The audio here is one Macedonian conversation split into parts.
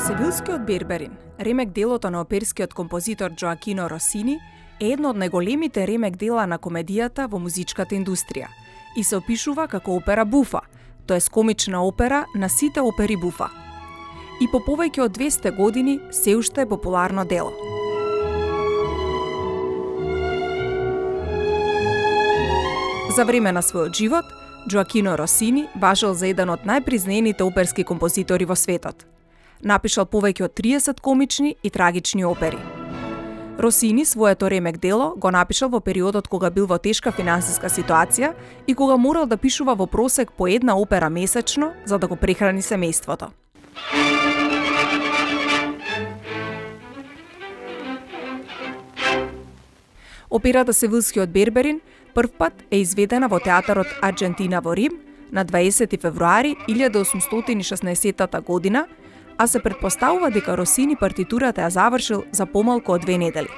Севилскиот Берберин, ремек делото на оперскиот композитор Джоакино Росини, е едно од најголемите ремек дела на комедијата во музичката индустрија и се опишува како опера буфа, тоест комична опера на сите опери буфа. И по повеќе од 200 години се уште е популарно дело. За време на својот живот, Джоакино Росини важел за еден од најпризнените оперски композитори во светот. Напишал повеќе од 30 комични и трагични опери. Росини своето ремек дело го напишал во периодот кога бил во тешка финансиска ситуација и кога морал да пишува во просек по една опера месечно за да го прехрани семејството. Операта Севилскиот Берберин првпат е изведена во театарот Арджентина во Рим на 20 февруари 1816 година, а се претпоставува дека Росини партитурата ја завршил за помалку од 2 недели.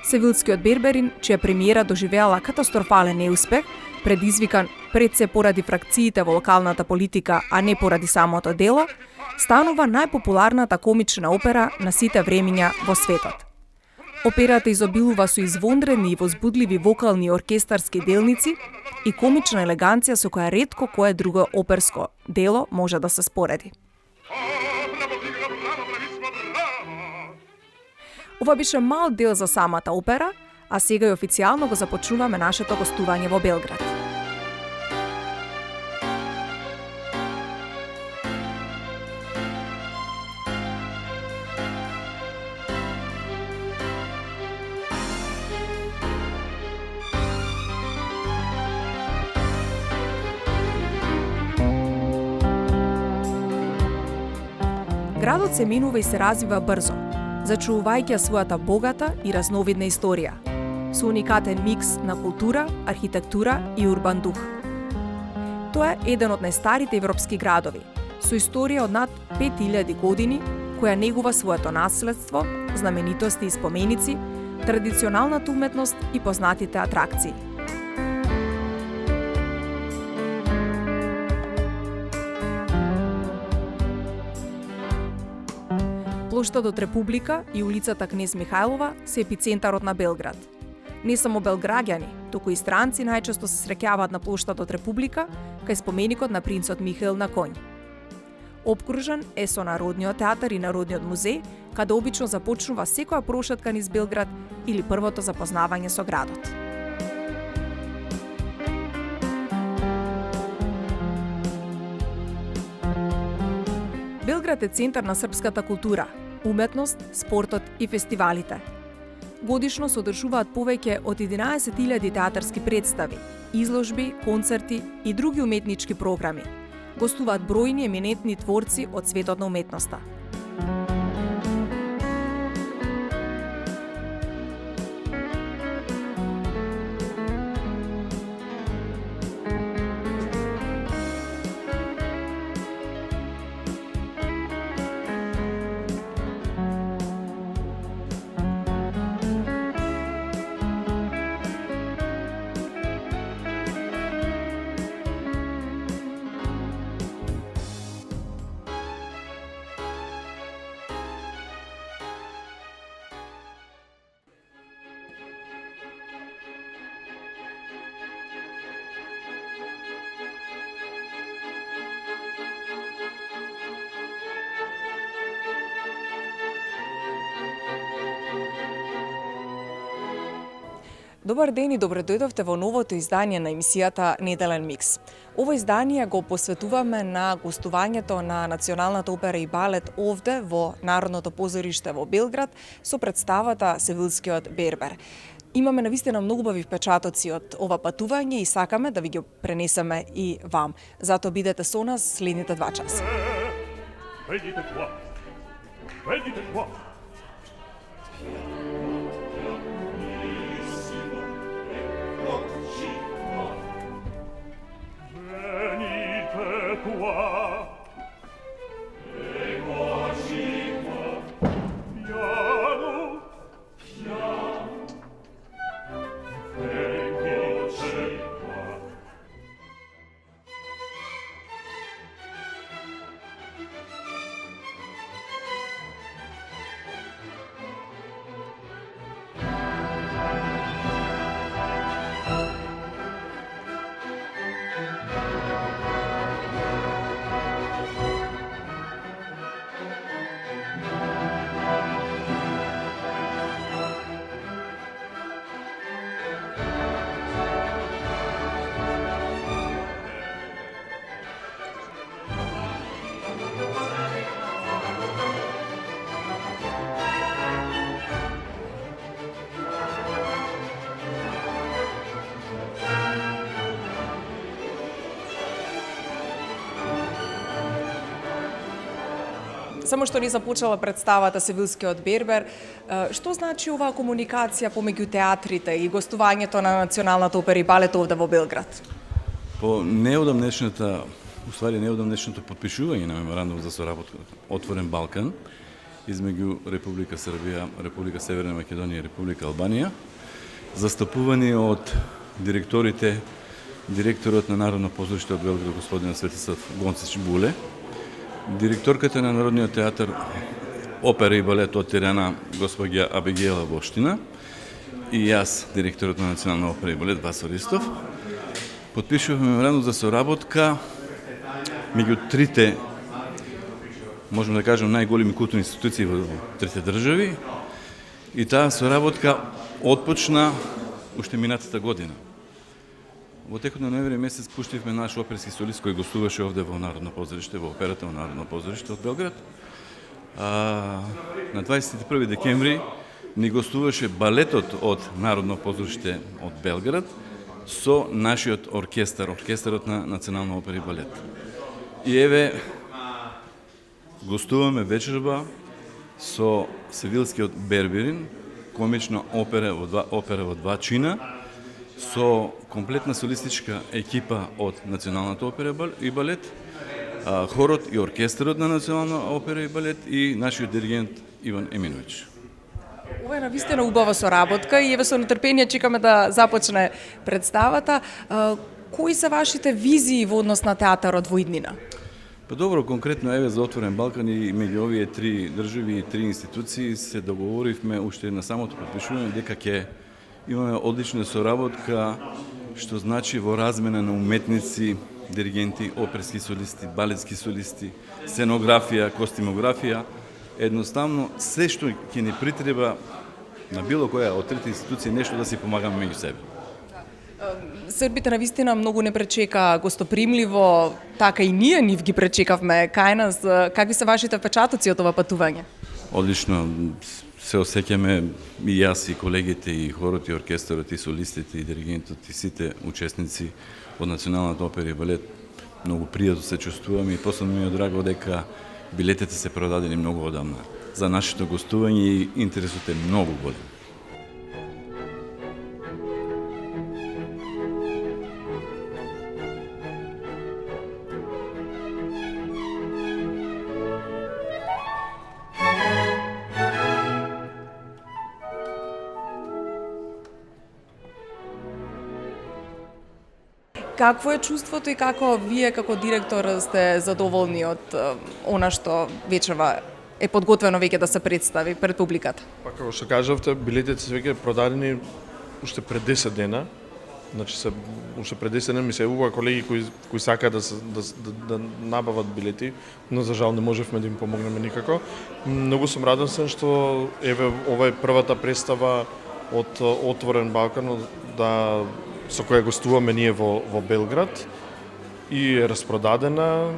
Севилскиот Берберин, чија премиера доживеала катастрофален неуспех, предизвикан пред се поради фракциите во локалната политика, а не поради самото дело, станува најпопуларната комична опера на сите времиња во светот. Операта изобилува со извонредни и возбудливи вокални и оркестарски делници и комична елеганција со која ретко кое друго оперско дело може да се спореди. Ова беше мал дел за самата опера, а сега и официјално го започнуваме нашето гостување во Белград. Градот се менува и се развива брзо, зачувувајќи својата богата и разновидна историја, со уникатен микс на култура, архитектура и урбан дух. Тоа е еден од најстарите европски градови, со историја од над 5000 години, која негува своето наследство, знаменитости и споменици, традиционалната уметност и познатите атракции. Плоштадот Република и улицата Кнез Михајлова се епицентарот на Белград. Не само белграѓани, туку и странци најчесто се среќаваат на плоштадот Република, кај споменикот на принцот Михаил на коњ. Обкружен е со Народниот театар и Народниот музеј, каде обично започнува секоја прошетка низ Белград или првото запознавање со градот. Белград е центар на српската култура, уметност, спортот и фестивалите. Годишно се одржуваат повеќе од 11.000 театарски представи, изложби, концерти и други уметнички програми. Гостуваат бројни еминентни творци од светот на уметноста. Добар ден и добре дојдовте во новото издание на емисијата Неделен микс. Ово издание го посветуваме на гостувањето на Националната опера и балет овде во Народното позориште во Белград со представата Севилскиот Бербер. Имаме навистина многу убави впечатоци од ова патување и сакаме да ви ги пренесеме и вам. Затоа бидете со нас следните 2 часа. само што ни започнала представата Севилскиот Бербер, што значи оваа комуникација помеѓу театрите и гостувањето на Националната опера и балет овде во Белград? По неодамнешното потпишување на меморандум за соработка Отворен Балкан измеѓу Република Србија, Република Северна Македонија и Република Албанија, застапувани од директорот на Народно позориште од Белград господина Светослав Гонцич Буле, директорката на Народниот театар Опера и балет од Тирана госпоѓа Абигела Воштина и јас, директорот на Национална опера и балет Васо Ристов, потпишувавме меморандум за соработка меѓу трите, можеме да кажем, најголеми културни институции во трите држави, и таа соработка отпочна уште минатата година. Во текот на ноември месец пуштивме наш оперски солист кој гостуваше овде во Народно позориште, во операта во Народно позориште од Белград. На 21 декември ни гостуваше балетот од Народно позориште од Белград со нашиот оркестарот на Национална опера и балет. И еве гостуваме вечерба со Севилскиот Берберин, комична опера во два чина, со комплетна солистичка екипа од Националната опера и балет, хорот и оркестарот на Национална опера и балет и нашиот диригент Иван Еминович. Ова е навистина убава соработка и еве со нетрпение чекаме да започне представата. Кои се вашите визии во однос на театарот во иднина? Па добро, конкретно еве за Отворен Балкан и меѓу овие три држави и три институции се договоривме уште на самото потпишување дека ќе имаме одлична соработка, што значи во размена на уметници, диригенти, оперски солисти, балетски солисти, сценографија, костимографија, едноставно се што ќе ни притреба на било која од трите институции нешто да си помагаме меѓу себе. Србите навистина многу не пречека гостопримливо, така и ние нив ги пречекавме кај нас. Какви се вашите впечатоци од ова патување? Одлично, се осеќаме и јас, и колегите, и хорот, и оркестарот, и солистите, и диригентот, и сите учесници од Националната опера и балет. Многу пријатно се чувствуваме и посебно ми е драго дека билетите се продадени многу одамна. За нашето гостување и интересот е многу голем. Какво е чувството и како вие како директор сте задоволни од она што вечерва е подготвено веќе да се представи пред публиката? Па како што кажавте, билетите се веќе продадени уште пред 10 дена. Значи уште пред 10 дена ми се јавува колеги кои сакаат да набават билети, но за жал не можевме да им помогнеме никако. Многу сум радосен што еве ова е првата представа од Отворен Балкан со која гостуваме ние во Белград и е распродадена.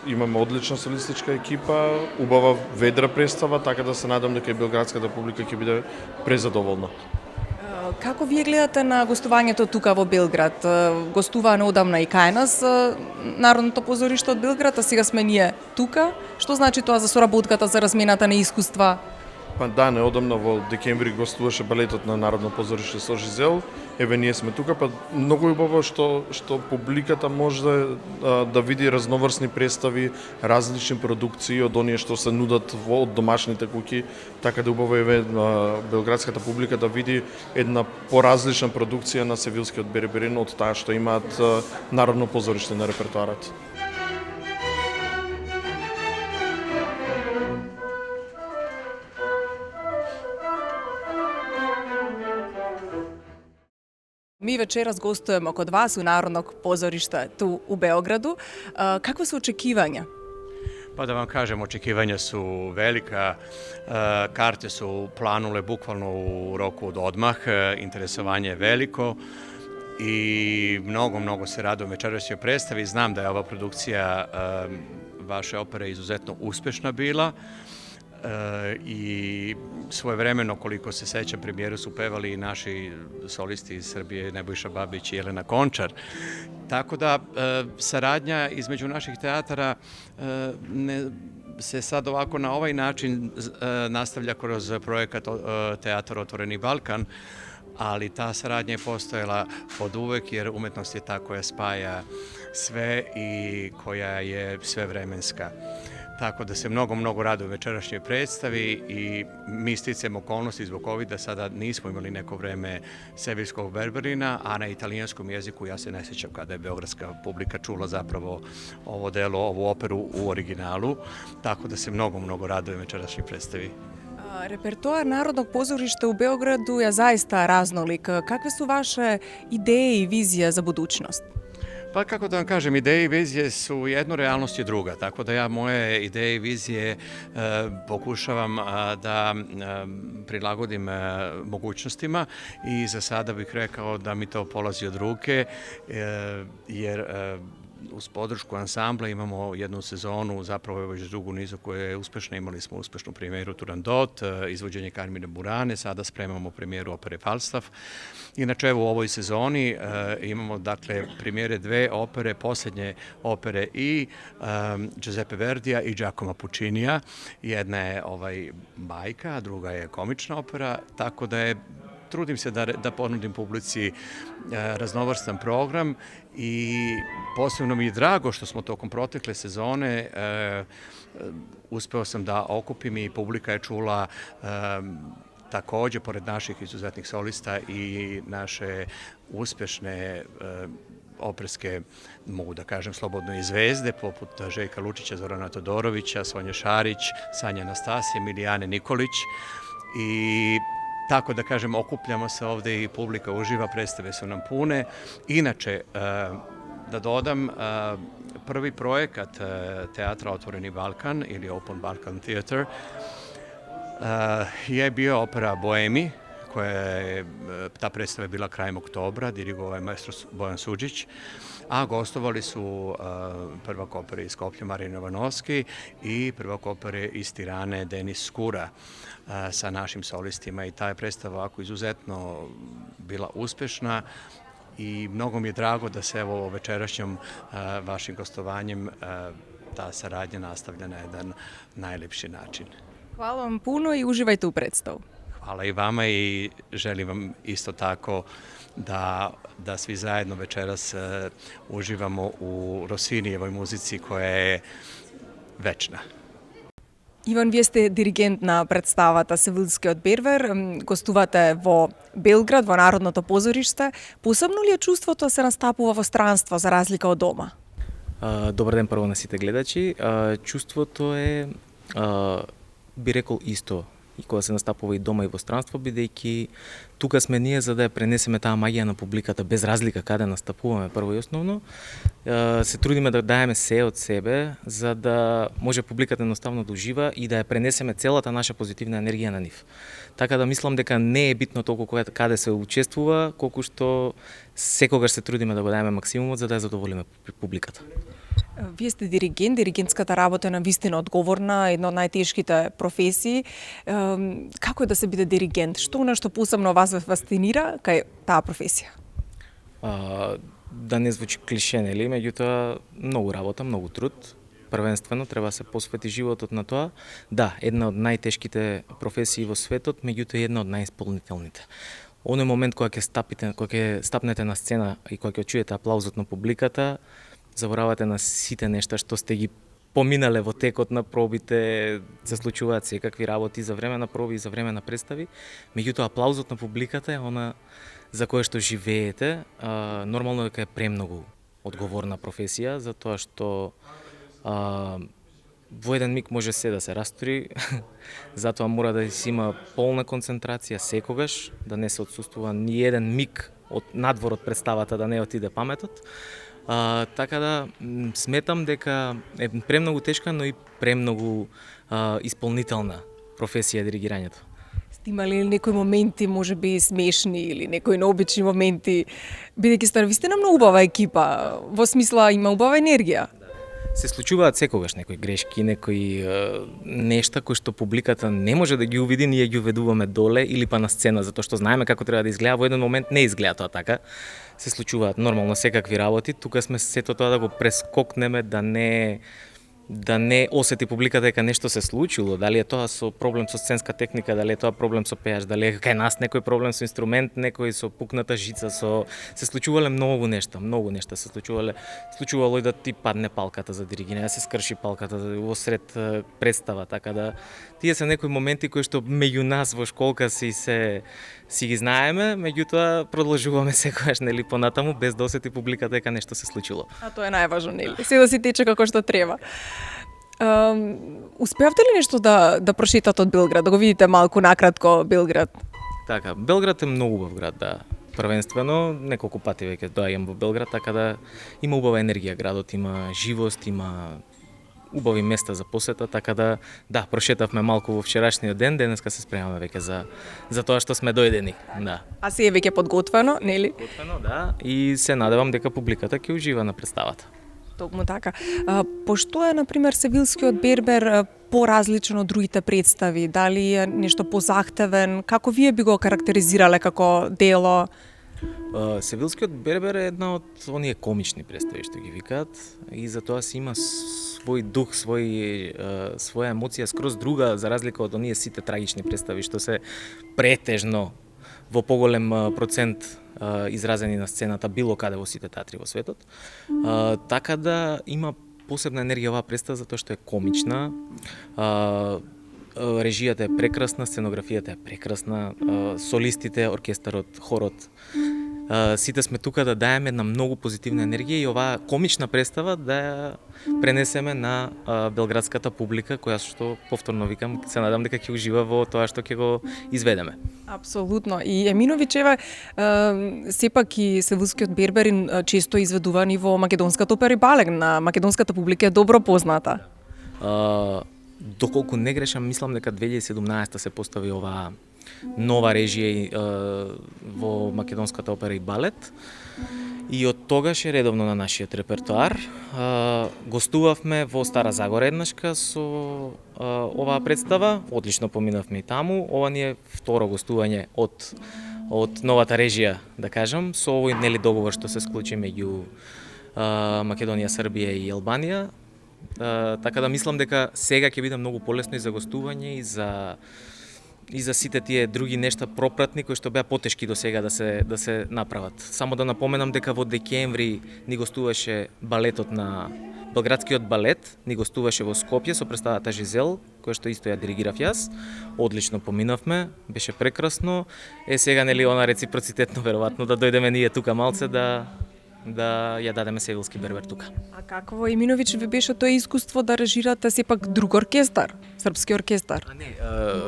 Имаме одлична солистичка екипа, убава ведра представа, така да се надам дека и белградската публика ќе биде презадоволна. Како вие гледате на гостувањето тука во Белград? Гостуваа неодамна и кај нас Народното позориште од Белград, а сега сме ние тука. Што значи тоа за соработката, за размената на искуства? Па да, неодамна во декември гостуваше балетот на Народно позориште со Жизел. Еве ние сме тука, па многу убаво што публиката може да види разноврсни представи, различни продукции од оние што се нудат од домашните куќи, така да убаво еве белградската публика да види една поразлична продукција на Севилскиот Берберин од таа што имаат Народно позориште на репертоарот. Ми вечерас гостуваме код вас у Народно позориште ту у Београду. Какви се очекивања? Pa da vam kažem, očekivanja su velika, karte su planule bukvalno u roku od odmah, interesovanje je veliko i mnogo se radujem večerašnjoj predstavi. Znam da je ova produkcija vaše opere izuzetno uspešna bila i svojevremeno, koliko se sećam, premijeru su pevali i naši solisti iz Srbije, Nebojša Babić i Jelena Končar. Tako da saradnja između naših teatara se sad ovako na ovaj način nastavlja kroz projekat Teatar Otvoreni Balkan, ali ta saradnja je postojala od uvek, jer umetnost je ta koja spaja sve i koja je svevremenska. Tako da se mnogo radujem večerašnjoj predstavi i mi sticam okolnosti zbog COVID-a sada nismo imali neko vreme seviljskog berberina, a na italijanskom jeziku ja se ne sjećam kada je beogradska publika čula zapravo ovo delo, ovu operu u originalu, tako da se mnogo radujem večerašnjoj predstavi. Repertoar Narodnog pozorišta u Beogradu je zaista raznolik. Kakve su vaše ideje i vizije za budućnost? Pa kako da vam kažem, ideje i vizije su jedno, realnost je druga, tako da ja moje ideje i vizije pokušavam da prilagodim mogućnostima i za sada bih rekao da mi to polazi od ruke, jer uz podršku ansambla imamo jednu sezonu, zapravo je već drugu nizu koja je uspešna. Imali smo uspešnu premijeru Turandot, izvođenje Carmine Burane, sada spremamo premijeru opere Falstaff. Inače, u ovoj sezoni imamo dakle premijere dve opere, posljednje opere i Giuseppe Verdija i Giacomo Puccinija. Jedna je bajka, a druga je komična opera, tako da je trudim se da ponudim publici raznovrstan program i posebno mi je drago što smo tokom protekle sezone uspeo sam da okupim i publika je čula takođe, pored naših izuzetnih solista i naše uspešne operske, mogu da kažem slobodno i zvezde, poput Željka Lučića, Zorana Todorovića, Sonje Šarić, Sanje Anastasije, Milijane Nikolić i tako da kažem, okupljamo se ovde i publika uživa, predstave su nam pune. Inače, da dodam, prvi projekat Teatra Otvoreni Balkan ili Open Balkan Theater je bio opera Boemi, ta predstava je bila krajem oktobra, dirigovao je maestro Bojan Suđić, a gostovali su prvak opere iz Skoplja Marin Jovanovski i prvak opere iz Tirane Denis Skura sa našim solistima i ta je predstava ovako izuzetno bila uspešna i mnogo mi je drago da se evo večerašnjom vašim gostovanjem ta saradnja nastavlja na jedan najlepši način. Hvala vam puno i uživajte u predstavu. Hvala i vama i želim vam isto tako da svi zajedno večeras uživamo u Rossinijevoj muzici koja je večna. Иван, вие сте диригент на представата Севилскиот бербер, гостувате во Белград, во Народното позориште. Посебно ли е чувството да се настапува во странство за разлика од дома? Добар ден прво на сите гледачи. Чувството е, би рекол, исто и кога се настапува и дома и во странство, бидејќи тука сме ние за да ја пренесеме таа магија на публиката без разлика каде настапуваме прво и основно. Се трудиме да даеме се од себе за да може публиката едноставно да ужива и да ја пренесеме целата наша позитивна енергија на нив. Така да мислам дека не е битно толку каде се учествува, колку што секогаш се трудиме да го даеме максимумот за да ја задоволиме публиката. Вие сте диригент, диригентската работа е навистина одговорна, една од најтешките професии. Како е да се биде диригент? Што нешто посебно вас ве фасцинира кај таа професија? Да не звучи клише, нели? Меѓутоа, многу работа, многу труд. Првенствено треба да се посвети животот на тоа. Да, една од најтешките професии во светот, меѓутоа една од најисполнителните. Оној момент кога ќе стапнете на сцена и кога ќе чуете аплаузот на публиката, заборавате на сите нешта што сте ги поминале во текот на пробите, се случуваат секакви работи за време на проби и за време на представи. Меѓутоа, аплаузот на публиката е она за кое што живеете. Нормално дека е премногу одговорна професија, затоа што во еден миг може се да се растори, затоа мора да си има полна концентрација секогаш, да не се отсуствува ни еден миг од надвор од представата, да не отиде паметот. Така да сметам дека е премногу тешка, но и премногу исполнителна професија диригирањето. Сте имали некои моменти, може би смешни или некои необични моменти, бидејќи сте навистина многу убава екипа, во смисла има убава енергија? Се случуваат секогаш некои грешки, некои нешта кои што публиката не може да ги увиди, ние ги уведуваме доле или па на сцена, затоа што знаеме како треба да изгледа, во еден момент не изгледа тоа така. Се случуваат нормално секакви работи, тука сме сето тоа да го прескокнеме, да не да не осети публиката дека нешто се случило, дали е тоа со проблем со сценска техника, дали е тоа проблем со пејач, дали е кај нас некој проблем со инструмент, некој со пукната жица, се случувале многу нешта се случувало и да ти падне палката за диригирање, да се скрши палката во сред представа, така да тие се некои моменти кои што меѓу нас во школка си ги знаеме, меѓутоа продолжуваме секогаш нели понатаму без да осети публиката дека нешто се случило. А тоа е најважно, нели? Се да си тече како што треба. Успеавте ли нешто да прошетате од Белград, да го видите малку накратко Белград? Така, Белград е многу убав град, да. Првенствено, неколку пати веќе доаѓам во Белград, така да има убава енергија градот, има живост, има убави места за посета, така да, прошетавме малку во вчерашниот ден, денеска се спремаме веќе за тоа што сме дојдени, да. А се е веќе подготвено, нели? Подготвено, да, и се надевам дека публиката ќе ужива на представата. Токму така. Пошто е, например, Севилскиот бербер поразличен од другите представи? Дали е нешто позахтевен? Како вие би го карактеризирале како дело? Севилскиот бербер е една од оние комични представи што ги викаат и затоа си има свој дух, своја емоција скроз друга за разлика од оние сите трагични представи што се претежно во поголем процент изразени на сцената било каде во сите театри во светот. Така да има посебна енергија оваа представа затоа што е комична. Режијата е прекрасна, сценографијата е прекрасна, солистите, оркестарот, хорот. Сите сме тука да даеме една многу позитивна енергија и оваа комична представа да ја пренесеме на белградската публика, која што, повторно викам, се надам дека ќе ужива во тоа што ќе го изведеме. Апсолутно. И Еминовичева, сепак и Севилскиот берберин често изведувани во македонската опера и балет, на македонската публика е добро позната. Доколку не грешам, мислам дека 2017 се постави оваа нова режија во македонската опера и балет. И од тогаш е редовно на нашиот репертоар. Гостувавме во Стара Загора еднашка со оваа представа, одлично поминавме и таму. Ова ни е второ гостување од новата режија, да кажам, со овој нели договор што се склучи меѓу Македонија, Србија и Албанија. Така да мислам дека сега ќе биде многу полесно и за гостување и за сите тие други нешта пропратни кои што беа потешки до сега да се направат. Само да напоменам дека во декември ни гостуваше балетот на Белградскиот балет, ни гостуваше во Скопје со представата Жизел, која што исто ја диригирав јас. Одлично поминавме, беше прекрасно. Сега нели она реципроцитетно веројатно да дојдеме ние тука малце да ја дадеме Севилски бербер тука. А какво Еминович ви беше тоа искуство да режирате сепак друг оркестар, српски оркестар? Не,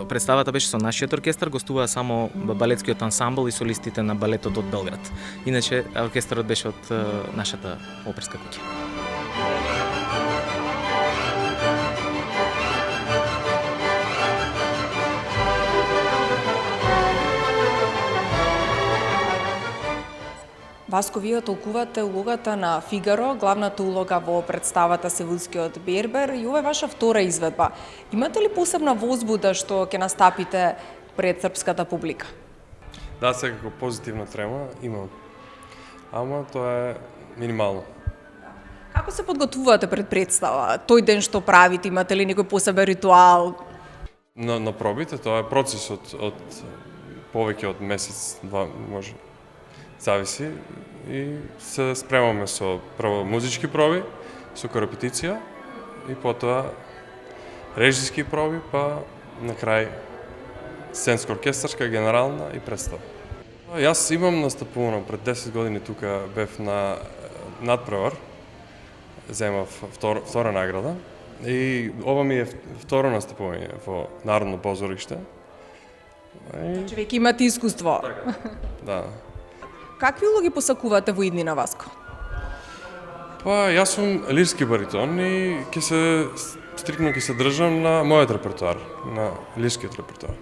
представата беше со нашиот оркестар, гостуваа само балетскиот ансамбл и солистите на балетот од Белград. Иначе оркестарот беше од нашата оперска куќа. Васко, вие толкувате улогата на Фигаро, главната улога во представата Севилскиот бербер и ова е ваша втора изведба. Имате ли посебна возбуда што ќе настапите пред српската публика? Да, секако позитивна трема имам. Ама тоа е минимално. Како се подготвувате пред представа? Тој ден што правите, имате ли некој посебен ритуал? На пробите тоа е процес од повеќе од месец, два може. Зависи и се спремаме со прво музички проби, со корепетиција и потоа режиски проби, па на крај сценско-оркестарска, генерална и представа. Јас имам настапувано пред 10 години тука бев на надпревар, земав втора награда и ова ми е второ настапување во Народно позориште. Значи веќе имате искуство. Да. Какви улоги посакувате во иднина, Васко? Па, јас сум лирски баритон и стрикно ќе се држам на мојот репертоар, на лирскиот репертоар.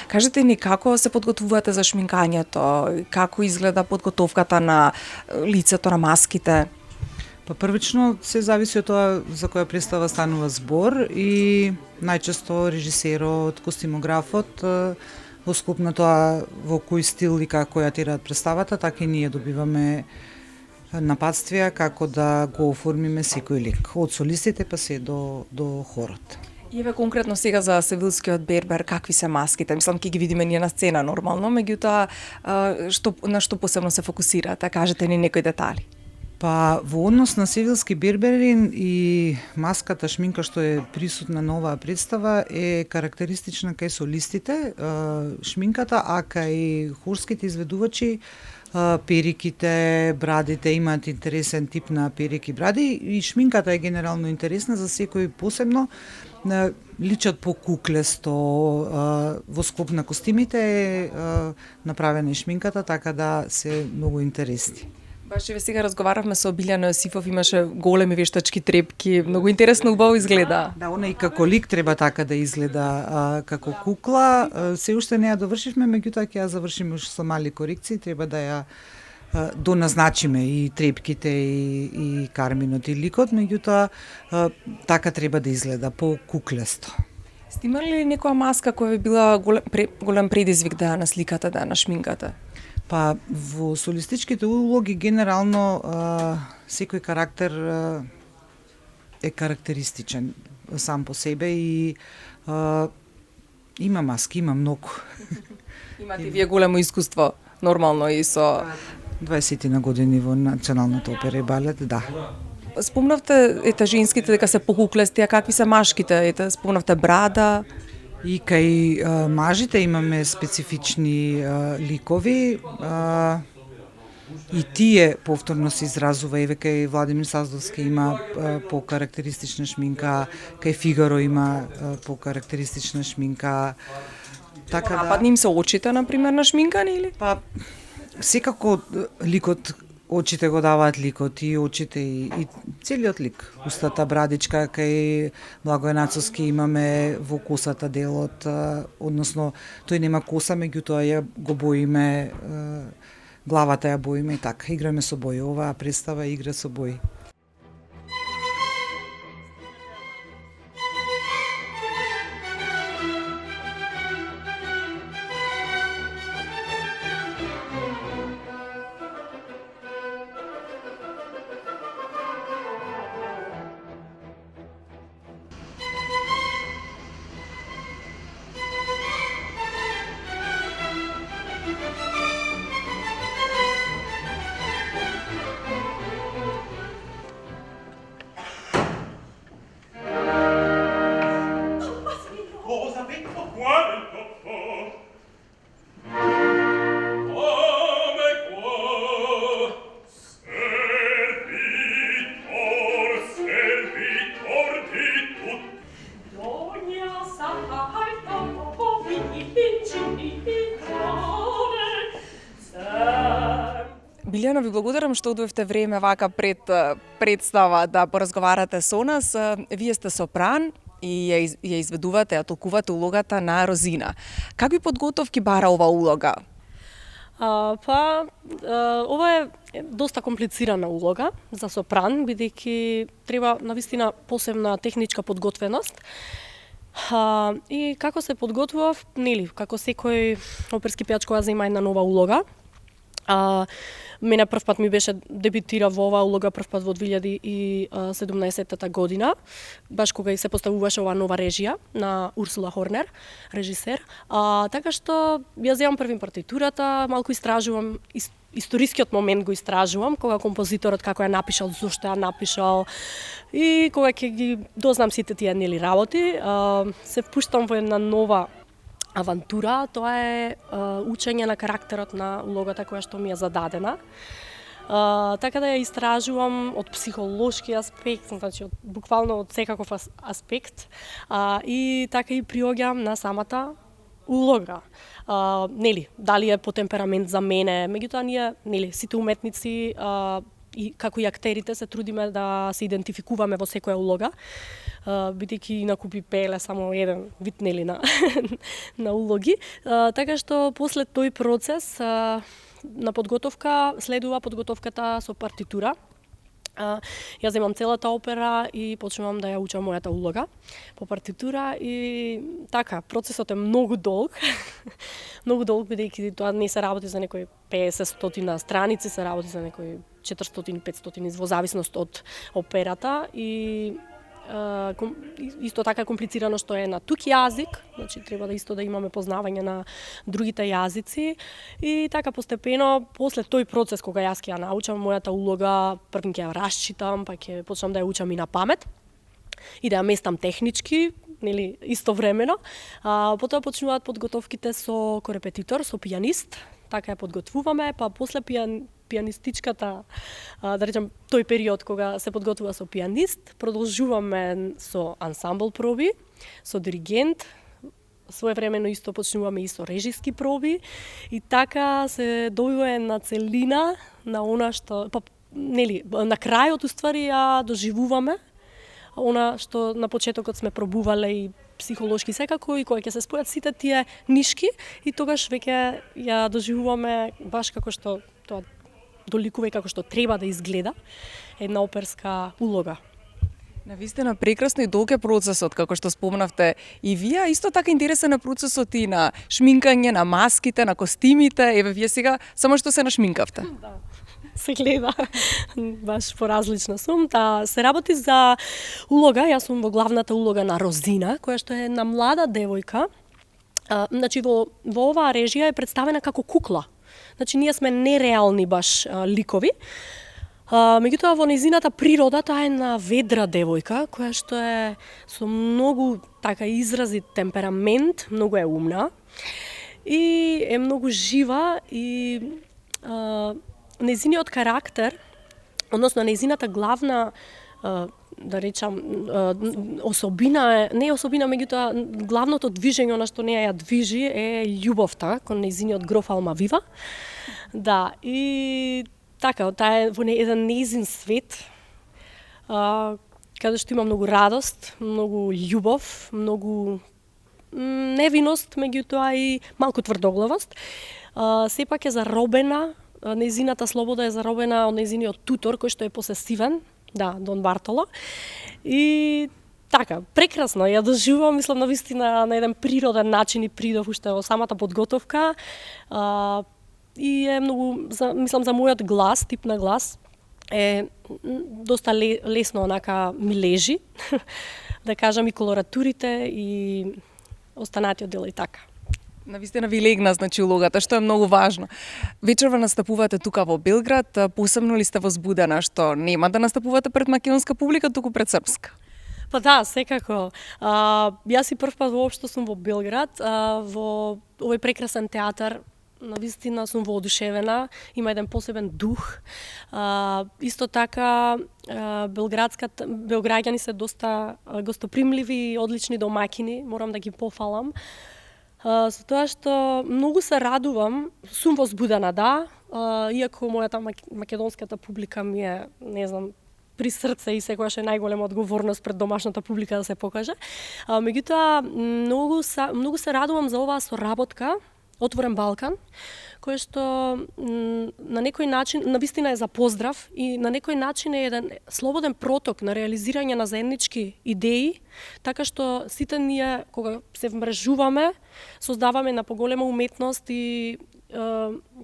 Кажете ни како се подготвувате за шминкањето, како изгледа подготовката на лицето, на маските? Па првично се зависи од тоа за која представа станува збор и најчесто режисерот, костимографот во склоп на тоа во кој стил и како ја тираат представата, така и ние добиваме напатствија како да го оформиме секој лик, од солистите па се до хорот. И еве конкретно сега за Севилскиот бербер, какви се маските? Мислам ќе ги видиме ние на сцена нормално, меѓутоа на што посебно се фокусирате? Кажете ни некои детали. Па во однос на Севилски берберин и маската шминка што е присутна на оваа представа е карактеристична кај солистите, шминката, а кај хорските изведувачи периките, брадите имаат интересен тип на перики бради и шминката е генерално интересна за секој посебно. Личат по куклесто, во склоп на костимите е направена и шминката, така да се многу интересни. Баш еве сега разговаравме со Билјана Јосифов, имаше големи вештачки трепки, многу интересно, убаво изгледа. Да, она и како лик треба така да изгледа како кукла. Се уште не ја довршивме, меѓутоа ќе ја завршиме уште со мали корекции, треба да ја доназначиме и трепките и карминот и ликот, меѓутоа така треба да изгледа по куклесто. Сте имали ли некоја маска која ви била голем предизвик да ја насликате, да ја нашминкате? Па во солистичките улоги генерално секој карактер е карактеристичен сам по себе и има маски, има многу. Имате вие големо искуство, нормално и со 20 на години во Националната опера и балет, да. Спомнавте женските дека се покуклести, а какви се машките? Спомнавте брада. И кај мажите имаме специфични ликови и тие повторно се изразува, еве кај Владимир Саздовски има по-карактеристична шминка, кај Фигаро има по-карактеристична шминка. Така да нападни им се очите например на шминкани или? Па секако ликот, очите го даваат ликот и очите и целиот лик. Устата, брадичка, кај Благој Нацовски имаме во косата делот, односно тој нема коса, меѓутоа ја го боиме, главата ја боиме и така. Играме со бои, оваа представа игра со бои. Билјана, ви благодарам што одвоевте време вака пред представа да поразговарате со нас. Вие сте сопран и ја изведувате, ја толкувате улогата на Розина. Какви подготовки бара ова улога? Ова е доста комплицирана улога за сопран, бидејќи треба навистина посебна техничка подготвеност. И како се подготвував, нели, како секој оперски пејач која зема една нова улога. Мене првпат ми беше дебютира во оваа улога првпат во 2017 година, баш кога и се поставуваше оваа нова режија на Урсула Хорнер, режисер. Така што ја земам првим партитурата, малку истражувам историскиот момент го истражувам, кога композиторот како ја напишал, зошто ја напишал и кога ќе ги дознам сите тие нели работи, се впуштам во една нова авантура, тоа е учење на карактерот на улогата која што ми е зададена. Така да ја истражувам од психолошки аспект, значи буквално од секаков аспект, и така и приоѓам на самата улога. Нели, дали е по темперамент за мене, меѓутоа ние, нели, сите уметници и како и актерите се трудиме да се идентификуваме во секоја улога, бидејќи накупи пееле само еден вид нели на улоги, така што после тој процес на подготовка следува подготовката со партитура. Јас земам целата опера и почнувам да ја учам мојата улога по партитура и така, процесот е многу долг. Многу долг, бидејќи тоа не се работи за некои 50-100 страници, се работи за некои 400-500 во зависност од операта и исто така комплицирано што е на тук јазик, значи треба да исто да имаме познавање на другите јазици и така постепено после тој процес кога јас ќе ја научам мојата улога, првин ќе ја расчитам, па ќе почнам да ја учам и на памет и да ја местам технички, нели истовремено. Потоа почнуваат подготовките со корепетитор, со пијанист, така ја подготвуваме, па после пијанистичката, да речем, тој период кога се подготвува со пијанист, продолжуваме со ансамбл проби, со диригент, своевремено исто почнуваме и со режиски проби и така се добива една целина на она што, нели, на крајот уствари ја доживуваме, она што на почетокот сме пробувале и психолошки секако и кога ќе се спојат сите тие нишки и тогаш веќе ја доживуваме баш како што тоа доликува и како што треба да изгледа една оперска улога. Навистина прекрасно и долг е процесот, како што спомнавте и вие. Исто така интересен е процесот и на шминкање, на маските, на костимите. Еве вие сега само што се нашминкавте. Да. Се гледа, баш поразлична сум. Се работи за улога, јас сум во главната улога на Розина, која што е една млада девојка. Значи во оваа режија е представена како кукла. Значи ние сме нереални баш ликови. Меѓутоа во нејзината природа таа е една ведра девојка која што е со многу така изразит темперамент, многу е умна и е многу жива и нејзиниот карактер, односно нејзината главна да речам особина е, не особина, меѓутоа главното движење на што неја ја движи е љубовта кон нејзиниот гроф Алмавива. Да, и така, таа е во еден нејзин свет, каде што има многу радост, многу љубов, многу невиност, меѓутоа и малку тврдоглавост. Сепак е заробена, нејзината слобода е заробена од нејзиниот тутор, кој што е посесивен, да, Дон Бартоло. И така, прекрасно, ја доживувам, мислам, навистина на еден природен начин и придов уште во самата подготовка. И е многу, мислам, за мојот глас, тип на глас, е доста лесно онака ми лежи, да кажам и колоратурите и останатиот дел и така. Навистина ви легна, значи, улогата, што е многу важно. Вечерва настапувате тука во Белград, посебно ли сте возбудена што нема да настапувате пред македонска публика, туку пред српска? Па да, секако. Јас и прв пат воопшто сум во Белград, во овој прекрасен театар. Навистина сум воодушевена, има еден посебен дух. Исто така, белграѓани се доста гостопримливи и одлични домакини, морам да ги пофалам. Со тоа што многу се радувам, сум возбудена, да, иако мојата македонската публика ми е, не знам, при срце и секогаш е најголема одговорност пред домашната публика да се покаже. Меѓутоа, многу се радувам за оваа соработка, Отворен Балкан, кој што на некој начин, навистина е за поздрав и на некој начин е еден слободен проток на реализирање на заеднички идеи, така што сите ние, кога се вмрежуваме, создаваме на поголема уметност и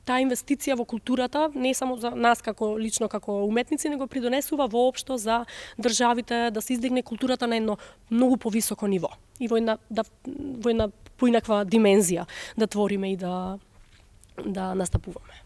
таа инвестиција во културата, не само за нас како лично како уметници, него придонесува воопшто за државите да се издигне културата на едно многу повисоко ниво и во една поинаква димензија да твориме и да настапуваме.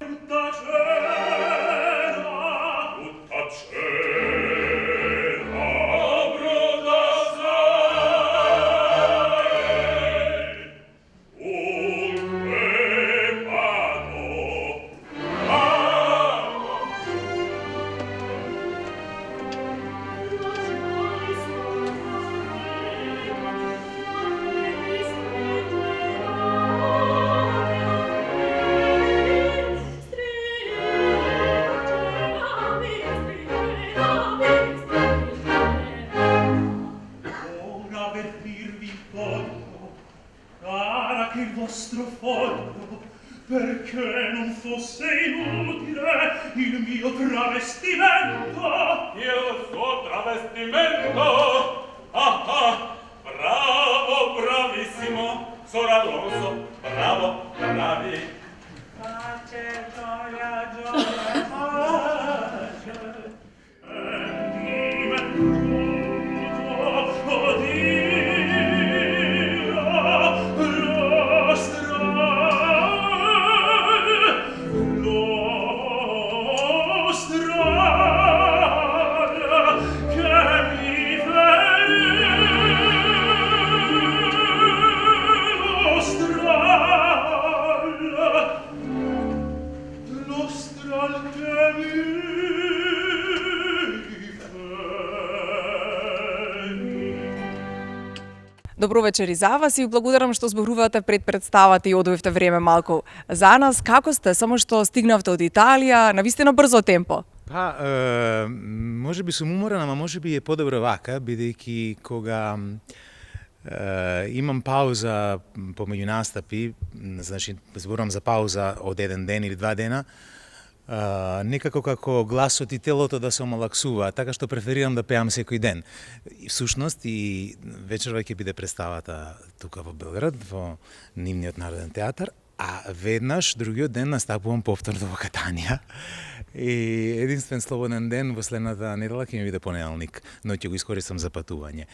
perché non fosse inutile il mio travestimento. Il suo travestimento? Ah ah, bravo, bravissimo, Sor Alonso, bravo, bravi. Pace, gioia, gioia, pace. E dimmi tutto, oh Dio, lo stral che mi ferí, lo stral che mi ferí. Добро вечер и за вас и благодарам што зборувате пред представата и одвоевте време малку за нас. Како сте? Само што стигнавте од Италија, навистина брзо темпо. Па, може би сум уморен, ама може би е подобро вака, бидејќи кога имам пауза помеѓу настапи, значи зборувам за пауза од еден ден или 2 дена, некако како гласот и телото да се омалаксува, така што преферирам да пеам секој ден. И всушност и вечерва ќе биде представата тука во Белград, во Нивниот народен театар, а веднаш другиот ден настапувам повторно во Катанија. И единствен слободен ден во следната недела ќе ми биде понеделник, но ќе го искористам за патување.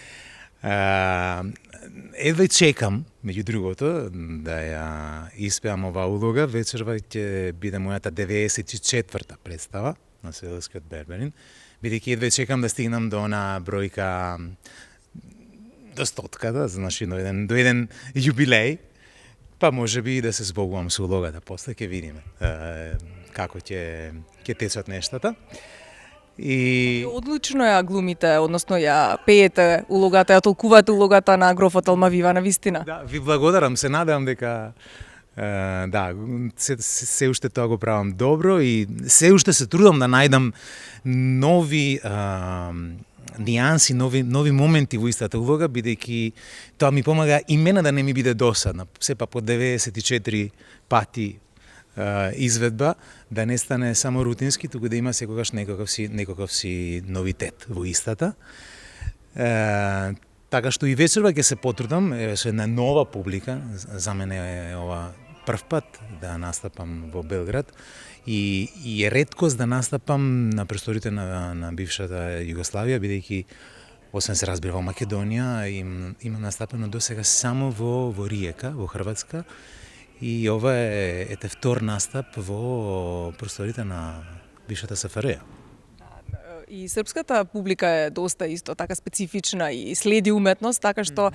Едва чекам, меѓу другото, да ја испеам оваа улога. Вечерва ќе биде мојата 94-та представа на Севилскиот Берберин, бидејќи едва чекам да стигнам до она бројка до 100-ката, значи до еден јубилеј, па може би да се збогувам со улогата, после ќе видиме како ќе течат нештата. И Одлично ја глумите, односно ја пеете улогата, ја толкувате улогата на грофот Алмавива, навистина. Да, ви благодарам, се надевам дека да, се уште тоа го правам добро и се уште се трудам да најдам нови нијанси, нови моменти во истата улога, бидејќи тоа ми помага и мене да не ми биде досадна. Сепак по 94 пати изведба, да не стане само рутински, туку да има секогаш некаков си новитет во истата. Така што и вечерва ќе се потрудам, со една нова публика, за мене е ова прв пат да настапам во Белград и е реткост да настапам на просторите на бившата Југославија, бидејќи освен се разбира во Македонија, има настапено досега само во Риека, во Хрватска, и ова е втор настап во просторите на бившата СФР. И српската публика е доста исто така специфична и следи уметност, така што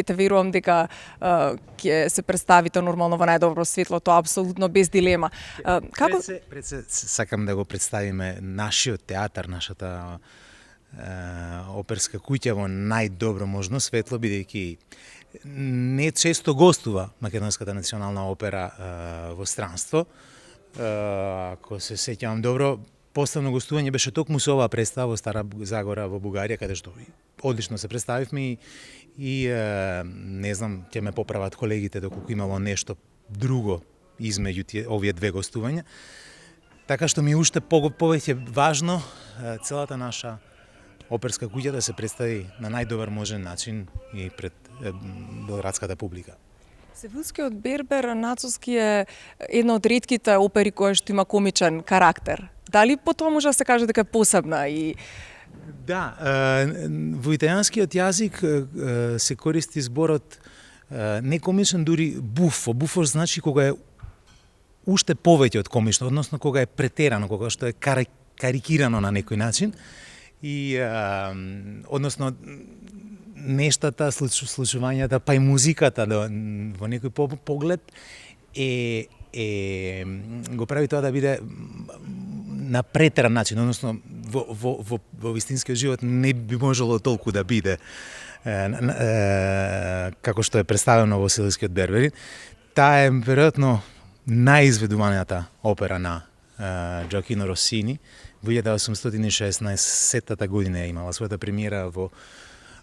верувам дека ќе се представите нормално во најдобро светло, тоа апсолутно без дилема. Како пред се сакам да го представиме нашиот театар, нашата оперска куќа во најдобро можно светло, бидејќи не често гостува Македонската национална опера во странство. Ако се сеќавам добро, последно гостување беше токму со оваа представа во Стара Загора во Бугарија, каде што одлично се представивме и не знам, ќе ме поправат колегите доколку имало нешто друго измеѓу овие две гостувања. Така што ми уште повеќе важно целата наша оперска куќа да се представи на најдобар можен начин и пред белградската публика. Севилскиот Бербер нацуски е една од ретките опери која што има комичен карактер. Дали по тоа може да се каже дека е посебна и Да, во италијанскиот јазик се користи зборот не комичен, дури буфо. Буфо значи кога е уште повеќе од комично, односно кога е претерано, кога што е карикирано на некој начин и односно нештата, случувањата, па и музиката во некој поглед го прави тоа да биде на претеран начин, односно во вистинскиот живот не би можело толку да биде како што е представено во Севилскиот Берберин. Таа е веројатно најизведуваната опера на Джоакино Росини. Во 1816 година имала својата премиера во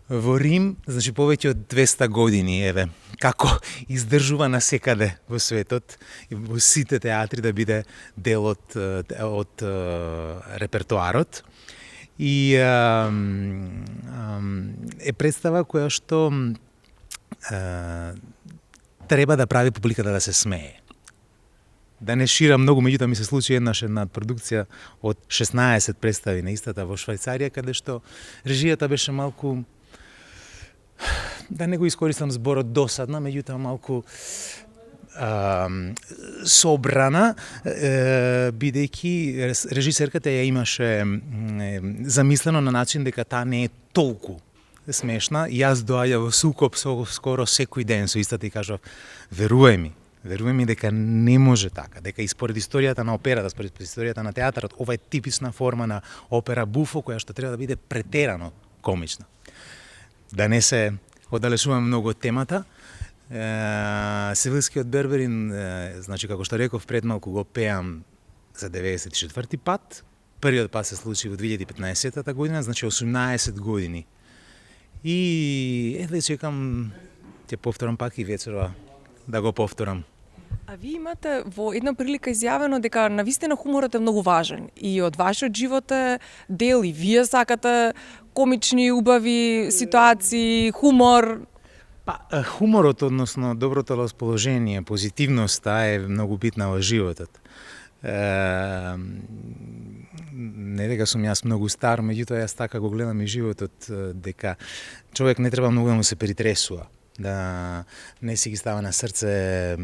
во Рим, значи повеќе од 200 години, еве, како издржува насекаде во светот и во сите театри да биде дел од репертоарот. И е представа која што треба да прави публиката да се смее. Да не шира многу, меѓутоа ми се случи еднаш една продукција од 16 представи на истата во Швајцарија, каде што режијата беше малку, да не го искористам зборот досадна, меѓутоа малку собрана, бидејќи режисерката ја имаше замислено на начин дека таа не е толку смешна. Јас доаѓа во сукоп со скоро секој ден со истата и кажав, верувај ми дека не може така, дека и според историјата на операта, според историјата на театарот, ова е типична форма на опера буфо која што треба да биде претерано комична. Да не се оддалечуваме многу од темата, Севилскиот Берберин, значи како што реков пред малку, го пеам за 94-ти пат. Првиот пат се случи во 2015 година, значи 18 години. И да чекам, ќе повторам пак и вечерва да го повторам. А ви имате во една прилика изјавено дека навистина хуморот е многу важен и од вашиот живот е дел и вие сакате комични, убави ситуации, хумор. Па, хуморот, односно доброто расположение, позитивноста е многу битна во животот. Не дека сум јас многу стар, меѓутоа јас така го гледам и животот, дека човек не треба многу да му се притресува, да не си ги става на срце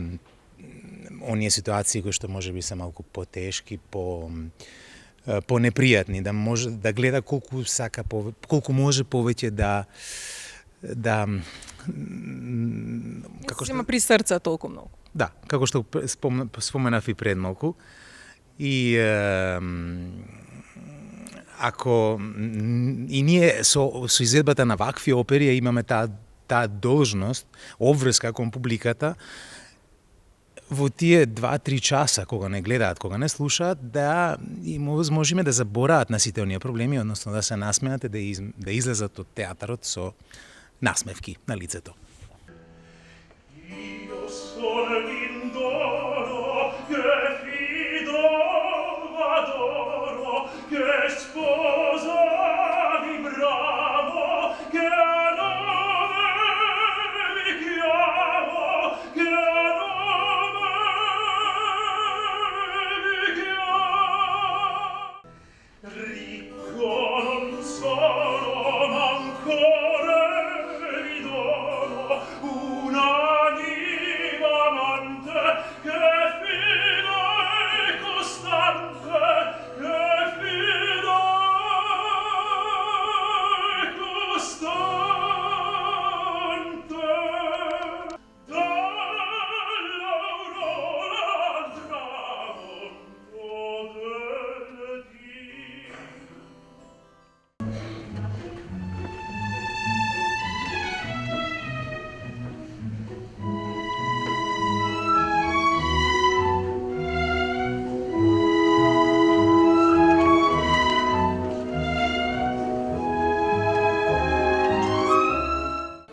оние ситуации кои што можеби се малку потешки, понепријатни, да може да гледа колку може повеќе да како што има при срце толку многу. Да, како што споменав и пред малку. И ако и ние со изедбата на вакви опери имаме таа должност, обврска кон публиката, во тие 2-3 часа кога не гледаат, кога не слушаат, да им можеме да забораат на сите оние проблеми, односно да се насмеат и да излезат од театарот со насмевки на лицето.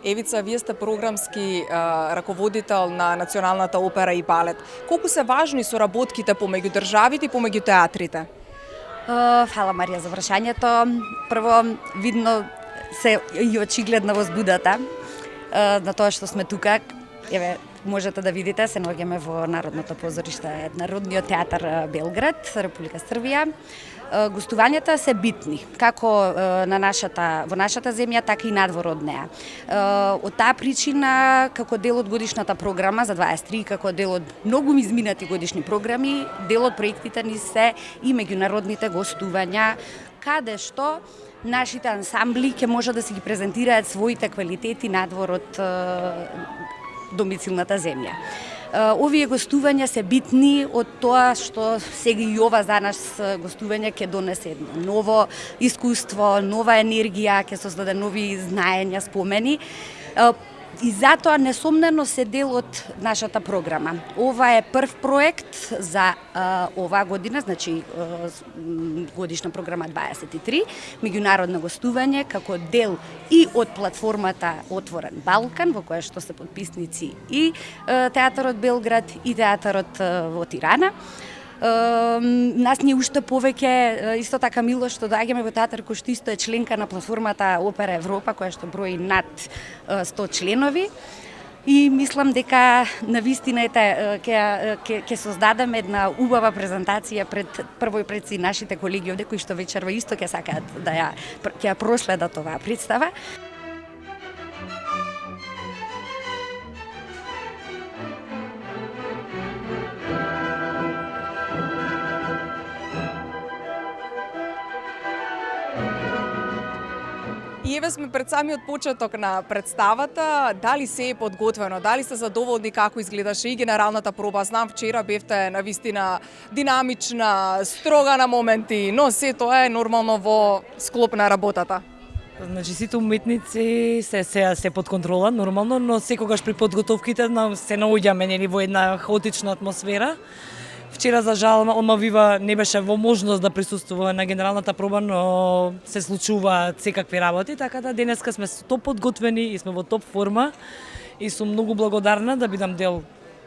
Евица, вие сте програмски раководител на Националната опера и балет. Колку се важни соработките помеѓу државите и помеѓу театрите? Фала, Марија, за врашањето. Прво, видно се и очигледна возбудата на тоа што сме тука. Еве, можете да видите, се наоѓаме во Народното позориште, Народниот театар Белград, Република Србија. Гостувањата се битни, како во нашата земја, така и надвор од неа. Од таа причина, како дел од годишната програма за 23, како дел од многу изминати годишни програми, дел од проектите ни се и меѓународните гостувања, каде што нашите ансамбли ќе може да си ги презентираат своите квалитети надвор од домицилната земја. Овие гостувања се битни од тоа што сега и ова за нас гостување ќе донесе едно ново искуство, нова енергија, ќе создаде нови знаења, спомени. И затоа несомнено се дел од нашата програма. Ова е прв проект за оваа година, значи годишна програма 23, меѓународно гостување како дел и од платформата Отворен Балкан, во која што се потписници и Театарот Белград и Театарот во Тирана. Нас ни уште повеќе, исто така мило што доаѓаме во театар кој што исто е членка на платформата Опера Европа, која што брои над 100 членови. И мислам дека навистина ќе создадеме една убава презентација прво и пред си нашите колеги овде кои што вечерва исто ќе сакаат да ја проследат оваа представа. И еве сме пред самиот почеток на представата. Дали се е подготвено? Дали сте задоволни како изгледаше и генералната проба? Знам вчера бевте навистина динамична, строга на моменти, но се тоа е нормално во склоп на работата. Значи сите уметници се под контрола нормално, но секогаш при подготовките се наоѓаме нели во една хаотична атмосфера. Вчера за жал Омавива не беше во можност да присуствува на генералната проба, но се случуваат секакви работи, така да денеска сме топ подготвени и сме во топ форма и сум многу благодарна да бидам дел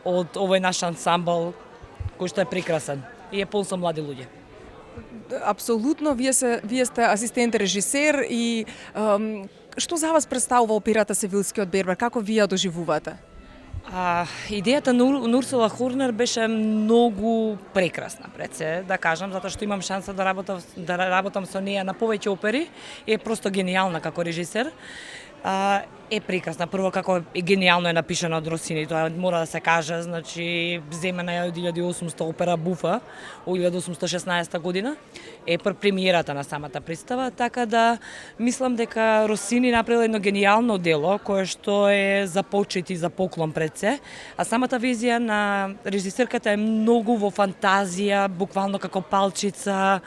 од овој наш ансамбл кој што е прекрасен и е полн со млади луѓе. Апсолутно, вие сте асистент режисер и што за вас представува операта Севилскиот Бербер? Како вие ја доживувате? Идејата на Урсула Хорнер беше многу прекрасна, пред се, да кажам, затоа што имам шанса да работам со неја на повеќе опери, е просто гениална како режисер. Е прекрасна. Прво како гениално е напишана од Росини, тоа мора да се каже, значи земена ја од 1800 опера Буфа, од 1816 година, е премиерата на самата представа, така да мислам дека Росини направил едно гениално дело, кое што е за почит и за поклон пред се, а самата визија на режисерката е многу во фантазија, буквално како палчица,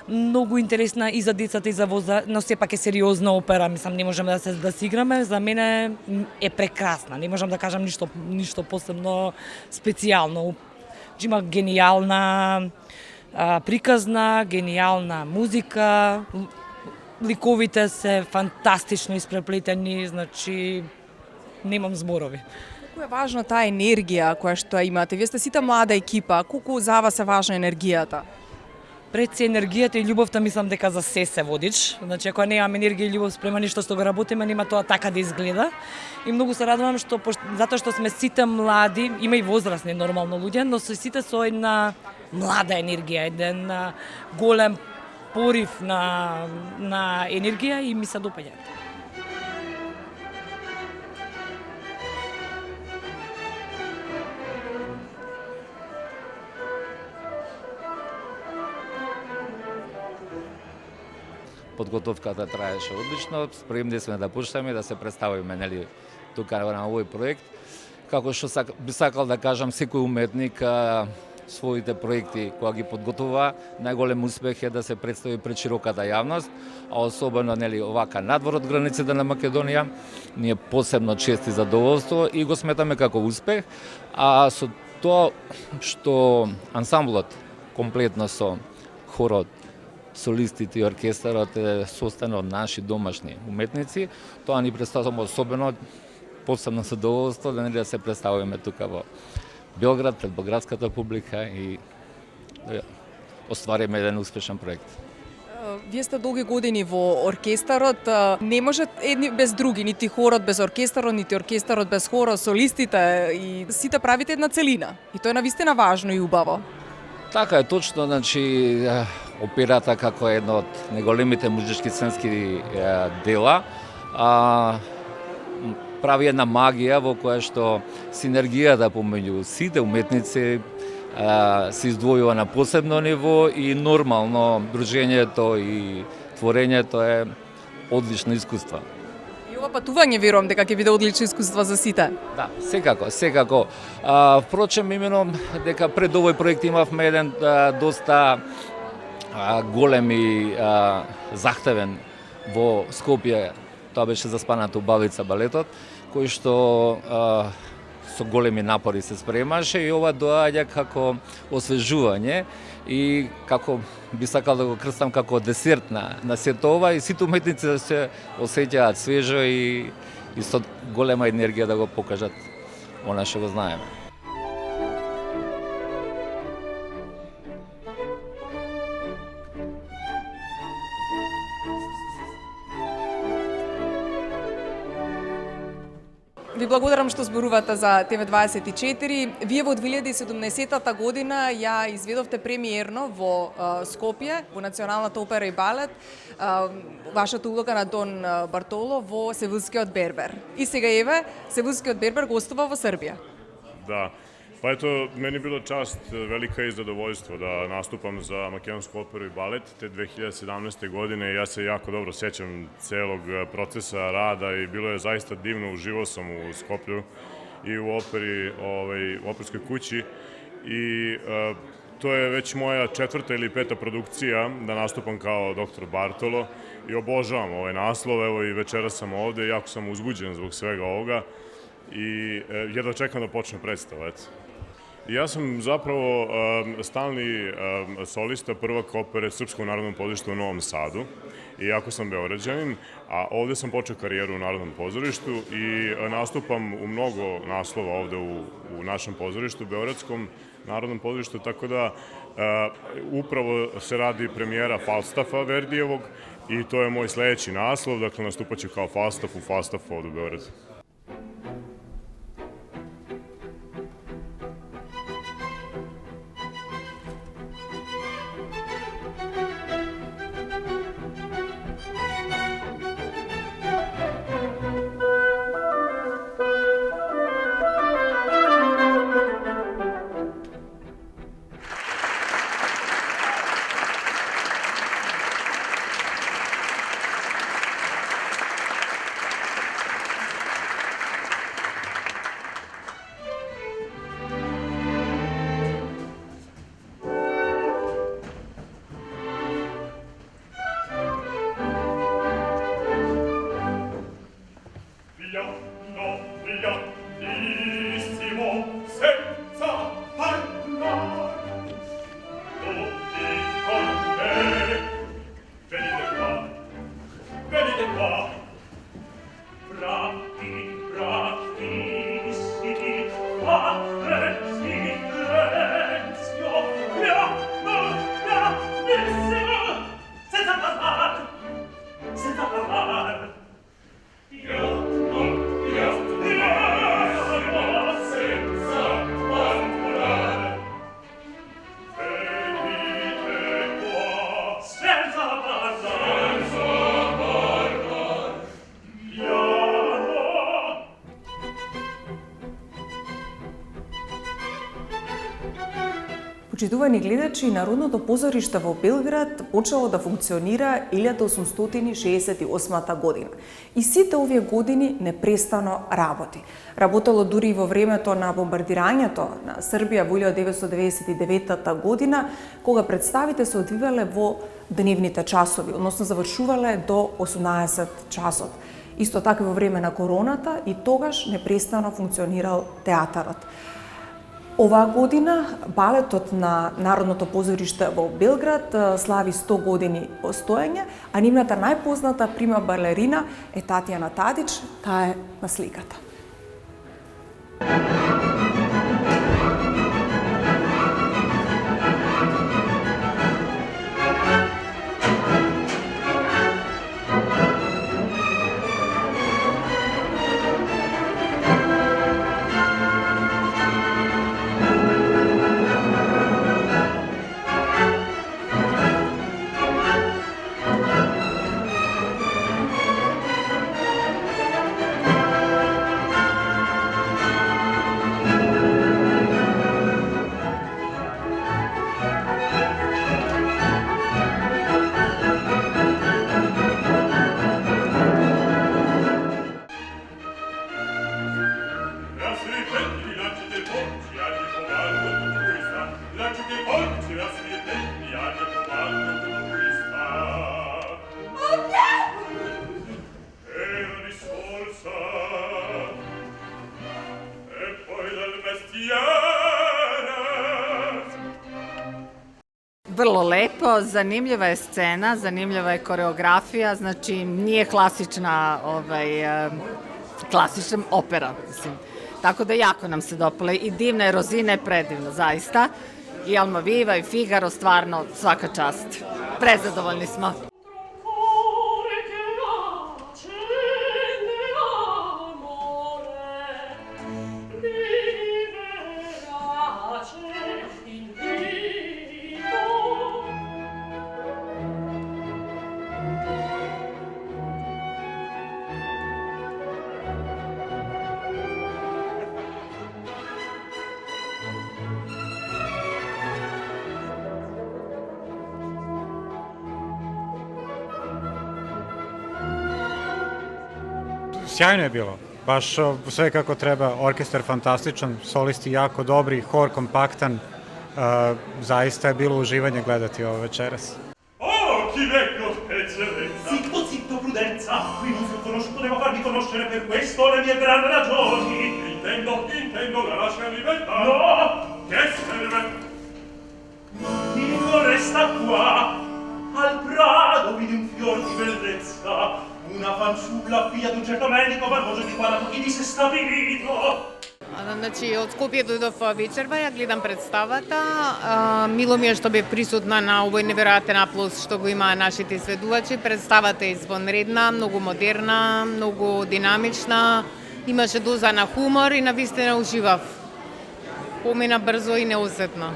многу интересна и за децата и за но сепак е сериозна опера, мислам не можеме да се играме, за мене е прекрасна, не можам да кажам ништо посебно специјално. Има гениална приказна, гениална музика, ликовите се фантастично испреплетени, значи немам зборови. Колку е важна таа енергија која што имате? Вие сте сите млада екипа, колку за вас е важна енергијата? Пред се енергијата и љубовта мислам дека за се водич. Значи ако немам енергија и љубов спрема ништо што го работиме, нема тоа така да изгледа. И многу се радувам што затоа што сме сите млади, има и возрастни нормално луѓе, но сите со една млада енергија, еден голем порив на енергија и ми се допаѓа. Подготовката траеше одлично, спремни сме да почнеме да се представиме нели тука на овој проект. Како што би сакал да кажам, секој уметник своите проекти кога ги подготвува, најголем успех е да се представи пред широката јавност, а особено нели овака надвор од границите на Македонија, ние посебно чест и задоволство и го сметаме како успех, а со тоа што ансамблот комплетно со хорот, солистите и оркестарот е состан од наши домашни уметници, тоа ни представува особено посебно задоволство да се представиме тука во Белград пред белградската публика и да оствариме еден успешен проект. Вие сте долги години во оркестарот, не може едни без други, нити хорот без оркестарот, нити оркестарот без хорот, солистите и сите правите една целина. И тоа е навистина важно и убаво. Така е точно, значи операта како едно од најголемите музички сценски дела, прави една магија во која што синергијата помеѓу сите уметници се издвојува на посебно ниво и нормално дружењето и творењето е одлично искуство. И ова патување верувам дека ќе биде одлично искуство за сите. Да, секако. Впрочем, именно дека пред овој проект имавме еден доста голем и захтевен во Скопје, тоа беше Заспаната убавица балетот, кој што со големи напори се спремаше и ова доаѓа како освежување и како би сакал да го крстам како десерт на сето ова и сите уметници да се осеќаат свежо и со голема енергија да го покажат она што го знаеме. Ви благодарам што зборувате за ТВ24. Вие во 2017 година ја изведовте премиерно во Скопје, во Националната опера и балет, вашата улога на Дон Бартоло во Севилскиот Бербер. И сега еве, Севилскиот Бербер гостува во Србија. Да. Па ето, мени било част велика и задовоljstvo da nastupam za Makedonsku operu i balet te 2017. godine. Ja se jako dobro sećam celog procesa rada i bilo je zaista divno, uživao sam u Skoplju i u operi, u operskoj kući i to je već moja 4. ili 5. produkcija da nastupam kao dr. Bartolo i obožavam ovaj naslov, evo i večera sam ovde, jako sam uzbuđen zbog svega ovoga i jedva čekam da počne predstava, eto. Ja sam zapravo stalni solista prvak opere Srpskog narodnog pozorišta u Novom Sadu, iako sam Beograđanin, a ovde sam počeo karijeru u Narodnom pozorištu i nastupam u mnogo naslova ovde u našem pozorištu, Beogradskom Narodnom pozorištu, tako da upravo se radi premijera Falstaffa Verdijevog i to je moj sledeći naslov, dakle nastupaću kao Falstaff u Falstaffu ovde u Beogradu. Почитувани гледачи, Народното позориште во Белград почело да функционира 1868 година. И сите овие години непрестано работи. Работело дури и во времето на бомбардирањето на Србија во 1999 година, кога представите се одвивале во дневните часови, односно завршувале до 18 часот. Исто така во време на короната и тогаш непрестано функционирал театарот. Оваа година балетот на Народното позориште во Белград слави 100 години постоење, а нивната најпозната прима балерина е Татјана Тадич, таа е на сликата. vrlo lepo, zanimljiva je scena, zanimljiva je koreografija, znači nije klasična opera, mislim. Tako da jako nam se dopala i divna je Rozina je predivna, zaista. I Almaviva i Figaro, stvarno svaka čast. Prezadovoljni smo. Sjajno je bilo, baš sve kako treba, orkestar fantastičan, solisti jako dobri, hor kompaktan, zaista je bilo uživanje gledati ovo večeras. Chi vecchio specialezza! Zitto, zitto, prudenza! Qui non sono conosciuto, devo farmi conoscere per questo le mie gran ragioni! Intendo, lascia libertà! No! Che serve? Io resta qua! Al Prado vidi un fior di bellezza! Una fanciulla figlia d'un certo medico barboso di qua da pochi di se stabilito. Значи, од Скопје дојдов вечерва, ја гледам представата. Мило ми е што бев присутна на овој неверојатен аплауз што го имаа нашите изведувачи. Представата е извонредна, многу модерна, многу динамична. Имаше доза на хумор и навистина уживав. Помина брзо и неосетно.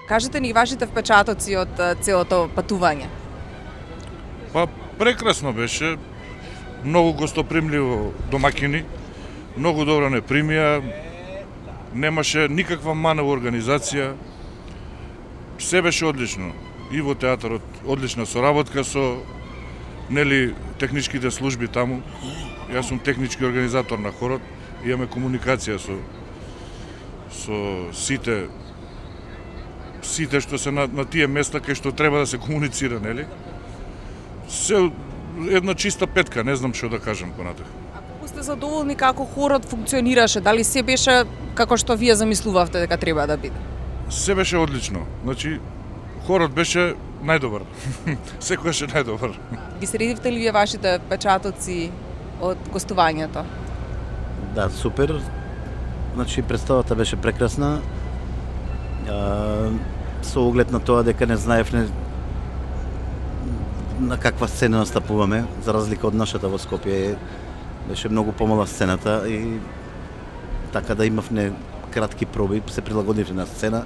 Кажете ни вашите впечатоци од целото патување. Па прекрасно беше, многу гостопримливо домаќини, многу добро не примија, немаше никаква мана во организација, се беше одлично. И во театарот одлична соработка со техничките служби таму. Јас сум технички организатор на хорот, имаме комуникација со сите што се на тие места кај што треба да се комуницира, нели? Се една чиста петка, не знам што да кажам понатака. Ако сте задоволни како хорот функционираше, дали се беше како што вие замислувавте дека треба да биде? Се беше одлично. Значи хорот беше најдобар. Секогаш е најдобар. Ги средивте ли вие вашите впечатоци од гостувањето? Да, супер. Значи, представата беше прекрасна. Со оглед на тоа дека не знаевме на каква сцена настапуваме, за разлика од нашата во Скопје, беше многу помала сцената и така да имавме кратки проби, се прилагодивме на сцена.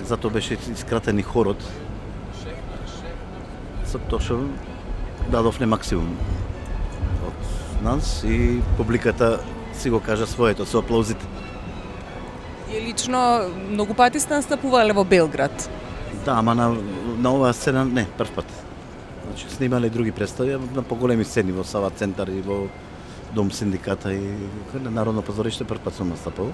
Затоа беше искратен и хорот. За тоа што дадовме максимум од нас и публиката си го кажа своето со аплаузите. И лично многу пати сте настапувале во Белград? Да, ама на оваа сцена не, прв пат. Значи снимале други представи на поголеми сцени во Сава центар и во Дом синдиката и на Народно позориште прв пат сум настапувал.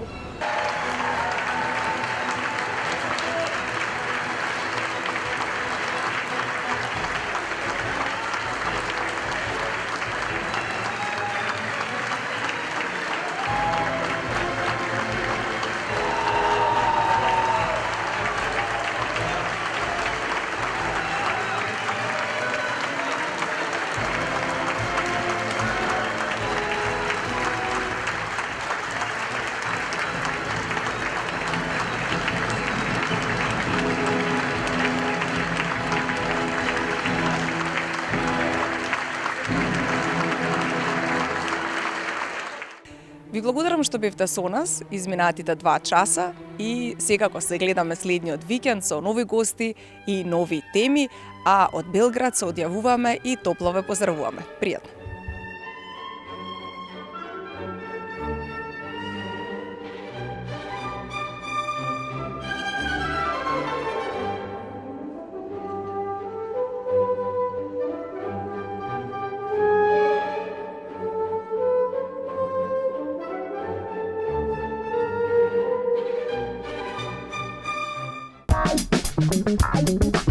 Ви благодарам што бевте со нас изминатите 2 часа и секако се гледаме следниот викенд со нови гости и нови теми, а од Белград се одјавуваме и топло ве поздравуваме. Пријатно! Thank you.